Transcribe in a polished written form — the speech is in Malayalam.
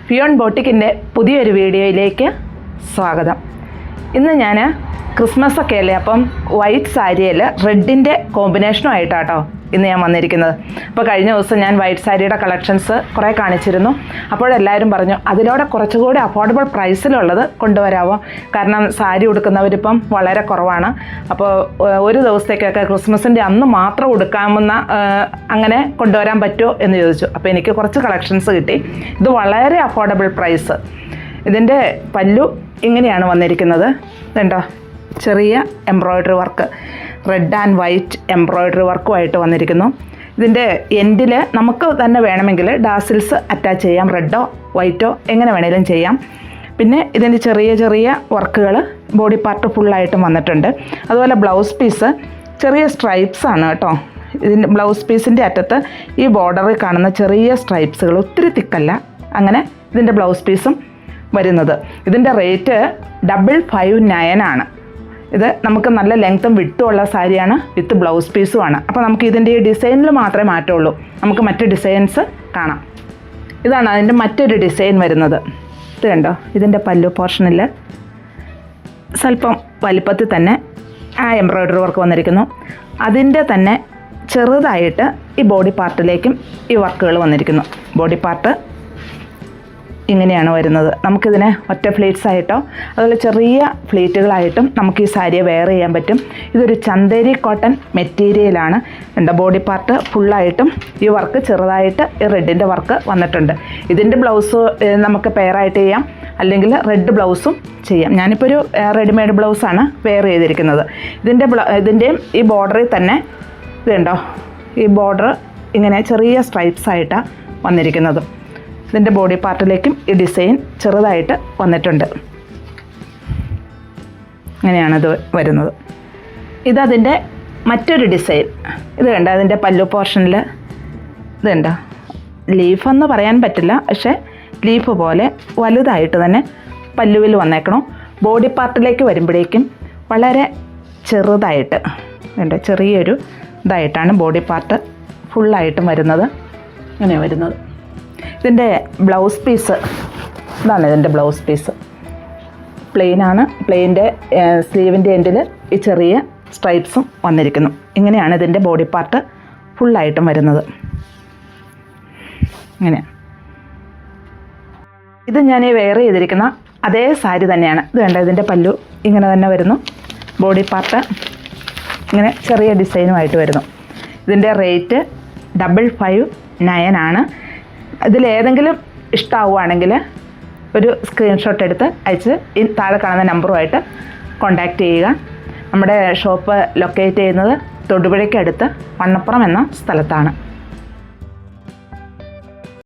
ഫിയോൺ ബോട്ടിക്കിൻ്റെ പുതിയൊരു വീഡിയോയിലേക്ക് സ്വാഗതം. ഇന്ന് ഞാൻ ക്രിസ്മസ് ഒക്കെ അല്ലേ, അപ്പം വൈറ്റ് സാരിയിൽ റെഡിൻ്റെ കോമ്പിനേഷനുമായിട്ടാട്ടോ ഇന്ന് ഞാൻ വന്നിരിക്കുന്നത്. അപ്പോൾ കഴിഞ്ഞ ദിവസം ഞാൻ വൈറ്റ് സാരിയുടെ കളക്ഷൻസ് കുറേ കാണിച്ചിരുന്നു. അപ്പോഴെല്ലാവരും പറഞ്ഞു അതിലൂടെ കുറച്ചുകൂടി അഫോർഡബിൾ പ്രൈസിലുള്ളത് കൊണ്ടുവരാമോ, കാരണം സാരി ഉടുക്കുന്നവരിപ്പം വളരെ കുറവാണ്. അപ്പോൾ ഒരു ദിവസത്തേക്കൊക്കെ ക്രിസ്മസിൻ്റെ അന്ന് മാത്രം ഉടുക്കാവുന്ന അങ്ങനെ കൊണ്ടുവരാൻ പറ്റുമോ എന്ന് ചോദിച്ചു. അപ്പോൾ എനിക്ക് കുറച്ച് കളക്ഷൻസ് കിട്ടി. ഇത് വളരെ അഫോർഡബിൾ പ്രൈസ്. ഇതിൻ്റെ പല്ലു ഇങ്ങനെയാണ് വന്നിരിക്കുന്നത്. ഇതുണ്ടോ, ചെറിയ embroidery work, red and white embroidery വർക്കുമായിട്ട് വന്നിരിക്കുന്നു. ഇതിൻ്റെ എൻഡിൽ നമുക്ക് തന്നെ വേണമെങ്കിൽ ഡാസിൽസ് അറ്റാച്ച് ചെയ്യാം, റെഡോ വൈറ്റോ എങ്ങനെ വേണേലും ചെയ്യാം. പിന്നെ ഇതിൻ്റെ ചെറിയ ചെറിയ വർക്കുകൾ ബോഡി പാർട്ട് ഫുള്ളായിട്ടും വന്നിട്ടുണ്ട്. അതുപോലെ ബ്ലൗസ് പീസ് ചെറിയ സ്ട്രൈപ്സ് ആണ് കേട്ടോ. ഇതിൻ്റെ ബ്ലൗസ് പീസിൻ്റെ അറ്റത്ത് ഈ ബോർഡറിൽ കാണുന്ന ചെറിയ സ്ട്രൈപ്സുകൾ, ഒത്തിരി തിക്കല്ല, അങ്ങനെ ഇതിൻ്റെ ബ്ലൗസ് പീസും വരുന്നത്. ഇതിൻ്റെ റേറ്റ് 559 ആണ്. ഇത് നമുക്ക് നല്ല ലെങ്ത്തും വിട്ടുമുള്ള സാരിയാണ്, വിത്ത് ബ്ലൗസ് പീസുമാണ്. അപ്പോൾ നമുക്ക് ഇതിൻ്റെ ഈ ഡിസൈനിൽ മാത്രമേ മാറ്റമുള്ളൂ, നമുക്ക് മറ്റ് ഡിസൈൻസ് കാണാം. ഇതാണ് അതിൻ്റെ മറ്റൊരു ഡിസൈൻ വരുന്നത്. ഇത് കണ്ടോ, ഇതിൻ്റെ പല്ലു പോർഷനിൽ സ്വല്പം വലിപ്പത്തിൽ തന്നെ ആ എംബ്രോയ്ഡറി വർക്ക് വന്നിരിക്കുന്നു. അതിൻ്റെ തന്നെ ചെറുതായിട്ട് ഈ ബോഡി പാർട്ടിലേക്കും ഈ വർക്കുകൾ വന്നിരിക്കുന്നു. ബോഡി പാർട്ട് ഇങ്ങനെയാണ് വരുന്നത്. നമുക്കിതിനെ ഒറ്റ ഫ്ലീറ്റ്സ് ആയിട്ടോ അതുപോലെ ചെറിയ ഫ്ലീറ്റുകളായിട്ടും നമുക്ക് ഈ സാരിയെ വെയർ ചെയ്യാൻ പറ്റും. ഇതൊരു ചന്ദേരി കോട്ടൺ മെറ്റീരിയലാണ്. എൻ്റെ ബോഡി പാർട്ട് ഫുള്ളായിട്ടും ഈ വർക്ക് ചെറുതായിട്ട് ഈ റെഡിൻ്റെ വർക്ക് വന്നിട്ടുണ്ട്. ഇതിൻ്റെ ബ്ലൗസ് നമുക്ക് പെയറായിട്ട് ചെയ്യാം, അല്ലെങ്കിൽ റെഡ് ബ്ലൗസും ചെയ്യാം. ഞാനിപ്പോൾ ഒരു റെഡിമെയ്ഡ് ബ്ലൗസാണ് വെയർ ചെയ്തിരിക്കുന്നത്. ഇതിൻ്റെയും ഈ ബോർഡറിൽ തന്നെ ഇതുണ്ടോ, ഈ ബോർഡർ ഇങ്ങനെ ചെറിയ സ്ട്രൈപ്സ് ആയിട്ടാണ് വന്നിരിക്കുന്നത്. ഇതിൻ്റെ ബോഡി പാർട്ടിലേക്കും ഈ ഡിസൈൻ ചെറുതായിട്ട് വന്നിട്ടുണ്ട്. ഇങ്ങനെയാണിത് വരുന്നത്. ഇതതിൻ്റെ മറ്റൊരു ഡിസൈൻ. ഇത് കണ്ട, അതിൻ്റെ പല്ലു പോർഷനിൽ ഇത് കണ്ട, ലീഫെന്ന് പറയാൻ പറ്റില്ല, പക്ഷേ ലീഫ് പോലെ വലുതായിട്ട് തന്നെ പല്ലുവിൽ വന്നേക്കണം. ബോഡി പാർട്ടിലേക്ക് വരുമ്പോഴേക്കും വളരെ ചെറുതായിട്ട് വേണ്ട, ചെറിയൊരു ഇതായിട്ടാണ് ബോഡി പാർട്ട് ഫുള്ളായിട്ടും വരുന്നത്. ഇങ്ങനെ വരുന്നത്. ഇതിൻ്റെ ബ്ലൗസ് പീസ് ഇതാണ്. ഇതിൻ്റെ ബ്ലൗസ് പീസ് പ്ലെയിനാണ്. പ്ലെയിൻ്റെ സ്ലീവിൻ്റെ എൻഡിൽ ഈ ചെറിയ സ്ട്രൈപ്സും വന്നിരിക്കുന്നു. ഇങ്ങനെയാണ് ഇതിൻ്റെ ബോഡി പാർട്ട് ഫുള്ളായിട്ടും വരുന്നത്. ഇങ്ങനെ ഇത് ഞാൻ ഈ വെയർ ചെയ്തിരിക്കുന്ന അതേ സാരി തന്നെയാണ്. ഇത് വേണ്ട, ഇതിൻ്റെ പല്ലു ഇങ്ങനെ തന്നെ വരുന്നു. ബോഡി പാർട്ട് ഇങ്ങനെ ചെറിയ ഡിസൈനുമായിട്ട് വരുന്നു. ഇതിൻ്റെ റേറ്റ് 559 ആണ്. ഇതിലേതെങ്കിലും ഇഷ്ടമാവുകയാണെങ്കിൽ ഒരു സ്ക്രീൻഷോട്ട് എടുത്ത് അയച്ച് ഈ താഴെ കാണുന്ന നമ്പറുമായിട്ട് കോൺടാക്റ്റ് ചെയ്യുക. നമ്മുടെ ഷോപ്പ് ലൊക്കേറ്റ് ചെയ്യുന്നത് തൊടുപുഴയ്ക്കടുത്ത് വണ്ണപ്പുറം എന്ന സ്ഥലത്താണ്.